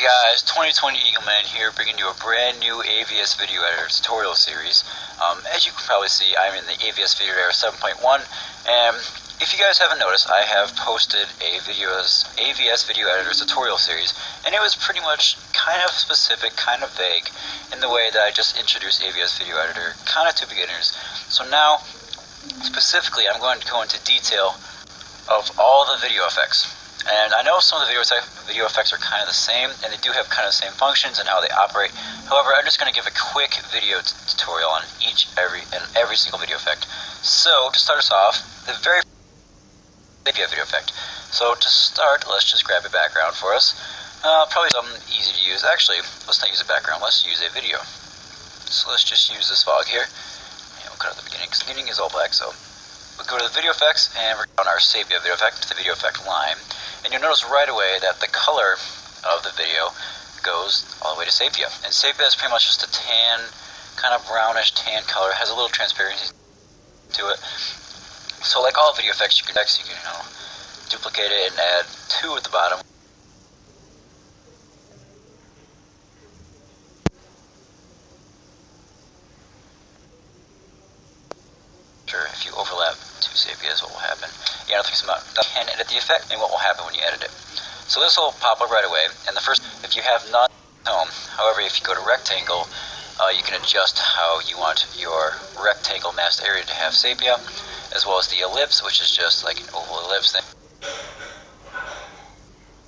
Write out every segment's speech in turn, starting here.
guys, 2020 Eagleman here, bringing you a brand new AVS video editor tutorial series. As you can probably see, I'm in the AVS video editor 7.1, and if you guys haven't noticed, I have posted a AVS video editor tutorial series, and it was pretty much kind of specific, kind of vague, in the way that I just introduced AVS video editor kind of to beginners. So now, specifically, I'm going to go into detail of all the video effects. And I know some of the video effects are kind of the same, and they do have kind of the same functions and how they operate. However, I'm just going to give a quick video tutorial on every single video effect. So, to start us off, the very Sepia video effect. So, to start, let's just grab a background for us. Probably something easy to use. Actually, let's not use a background, let's use a video. So let's just use this fog here. And we'll cut out the beginning, because the beginning is all black, so we'll go to the video effects, and we're on our Sepia video effect, the video effect line. And you'll notice right away that the color of the video goes all the way to Sepia. And Sepia is pretty much just a tan, kind of brownish tan color. It has a little transparency to it. So like all video effects, you can duplicate it and add 2 at the bottom. If you overlap 2 sepias, what will happen? You know, you can edit the effect, and what will happen when you edit it. So this will pop up right away, and the first, if you have none at home, however, if you go to rectangle, you can adjust how you want your rectangle masked area to have sepia, as well as the ellipse, which is just like an oval ellipse thing,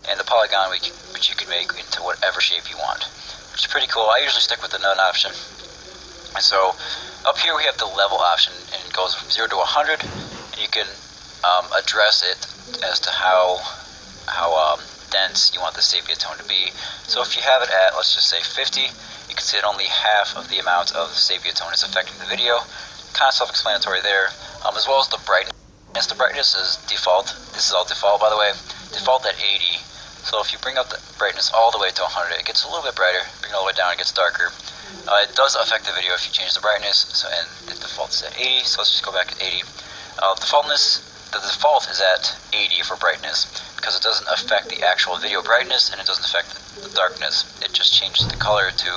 and the polygon, which you can make into whatever shape you want, which is pretty cool. I usually stick with the none option. And so up here we have the level option, and it goes from 0 to 100, and you can address it as to how dense you want the sepia tone to be. So if you have it at, let's just say 50, you can see that only half of the amount of sepia tone is affecting the video. Kind of self-explanatory there, as well as the brightness. The brightness is default. This is all default, by the way. Default at 80. So if you bring up the brightness all the way to 100, it gets a little bit brighter. Bring it all the way down, it gets darker. It does affect the video if you change the brightness, and the default is at 80, so let's just go back to 80. The default is at 80 for brightness, because it doesn't affect the actual video brightness, and it doesn't affect the darkness. It just changes the color to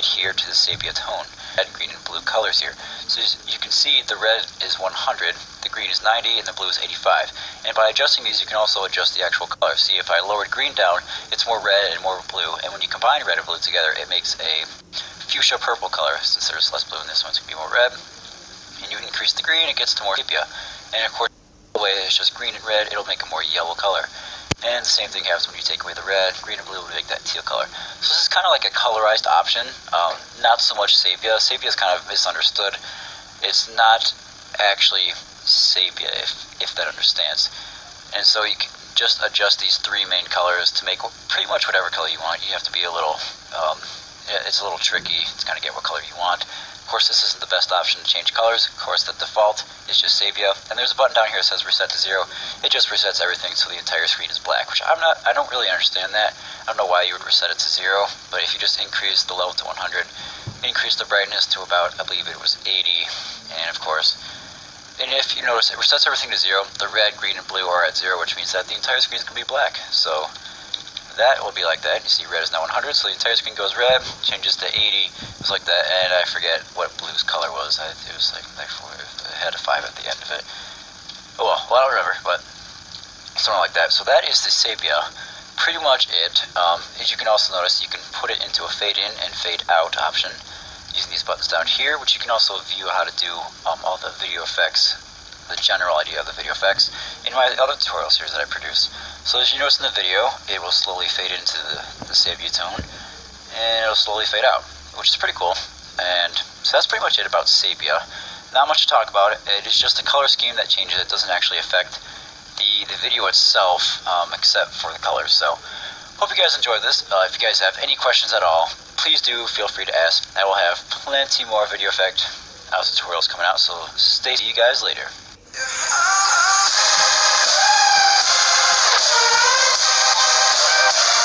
adhere to the sepia tone. Red, green, and blue colors here. So you can see the red is 100, the green is 90, and the blue is 85. And by adjusting these, you can also adjust the actual color. See, if I lowered green down, it's more red and more blue, and when you combine red and blue together, it makes a fuchsia purple color. Since there's less blue in this one, it's going to be more red. And you increase the green, it gets to more sepia. And of course, the way it's just green and red, it'll make a more yellow color. And the same thing happens when you take away the red. Green and blue will make that teal color. So this is kind of like a colorized option, not so much sepia. Sepia is kind of misunderstood. It's not actually sepia, if that understands. And so you can just adjust these 3 main colors to make pretty much whatever color you want. You have to be a little, it's a little tricky to kind of get what color you want. Of course, this isn't the best option to change colors. Of course, the default is just sepia, and there's a button down here that says reset to 0. It just resets everything so the entire screen is black, which I don't really understand that. I don't know why you would reset it to 0, but if you just increase the level to 100, increase the brightness to about, I believe it was 80, and of course, and if you notice, it resets everything to 0. The red, green, and blue are at 0, which means that the entire screen is going to be black. So that will be like that. You see red is now 100, so the entire screen goes red, changes to 80, it's like that, and I forget what blue's color was. It was like 4, it had a 5 at the end of it. Oh well, I don't remember, but something like that. So that is the sepia. Pretty much it. As you can also notice, you can put it into a fade in and fade out option using these buttons down here, which you can also view how to do all the video effects, the general idea of the video effects, in my other tutorial series that I produce. So as you notice in the video, it will slowly fade into the sepia tone, and it'll slowly fade out, which is pretty cool. And so that's pretty much it about sepia. Not much to talk about. It is just a color scheme that changes. It doesn't actually affect the video itself, except for the colors. So hope you guys enjoyed this. If you guys have any questions at all, please do feel free to ask. I will have plenty more video effect tutorials coming out, so see you guys later.